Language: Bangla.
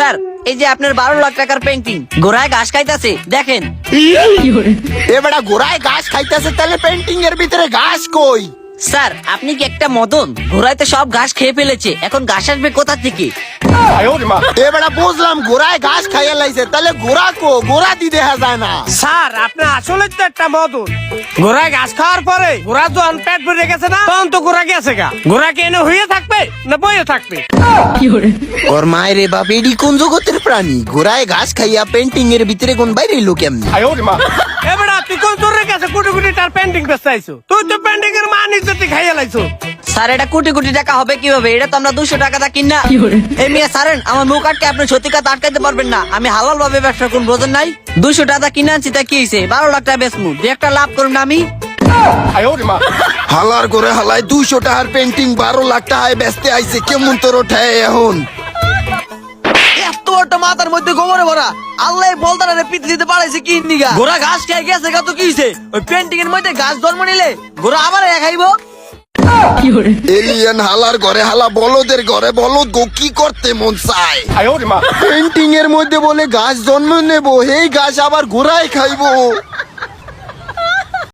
স্যার এই যে আপনার 12 লাখ টাকার পেন্টিং ঘোড়ায় ঘাস খাইতেছে দেখেন। এবারে ঘোড়ায় ঘাস খাইতেছে, তাহলে পেন্টিং এর ভিতরে ঘাস কই? স্যার আপনি কি একটা মদন? ঘোড়ায় তো সব ঘাস খেয়ে ফেলেছে, এখন ঘাস আসবে কোথা থেকে? এবারে বুঝলাম ঘোড়ায় ঘাস খাইয়া লাইছে, তাহলে ঘোড়া কো? ঘোড়া দি দেখা যায় না। স্যার আপনি আসলে তো একটা মদন। ঘোড়ায় ঘাস খাওয়ার পরে ঘোড়া যখন পেট ভরে গেছে না, তখন তো ঘোড়া গেছে গা। ঘোড়া কি এনে হয়ে থাকবে না বইয়ে থাকবে? ওর মায়ের রে বাপ, এডি কোন জগতের প্রাণী? ঘোড়ায় ঘাস খাইয়া পেন্টিং এর ভিতরে কোন বাইরে এলো কেমনি? এবারে তুই কোন তোর কাছে কোটি কোটি টাকার পেন্টিং বেচতে আইছো? তুই তো পেন্টিং এর মান ইজ্জতি খাইয়া লাইছো। স্যার এটা কোটি কোটি টাকা হবে কিভাবে? এটা তো আমরা 200 টাকা দা কিনা। এই মিয়া সারেন আমার মুখ আটকে আপনি সত্যি কথা আটকাইতে পারবেন না। আমি হালাল ভাবে ব্যবসা করুন, বোঝেন নাই? 200 টাকা কিনে আনছি, তা কি হয়েছে? 12 লাখ টাকা বেচমু, দু একটা লাভ করুন না আমি। হালার করে হালায় 200 টাকার পেন্টিং 12 লাখ টাকায় বেচতে আইছে, কেমন তোর ওঠায় এখন? এত একটা মাথার মধ্যে গোবরে ভরা, আল্লাহ বলদারে পিত দিতে পারাইছে কি নিগা? ঘোড়া ঘাস খেয়ে গেছে গা, তো কি হইছে? ওই পেন্টিং এর মধ্যে ঘাস জন্ম নিলে ঘোড়া আবার খাইবো। এলিয়েন হালার ঘরে হালা বলদের ঘরে বলদ গো, কি করতে মন চায়? পেন্টিং এর মধ্যে বলে ঘাস জন্ম নেবো, এই ঘাস আবার ঘোড়ায় খাইবো।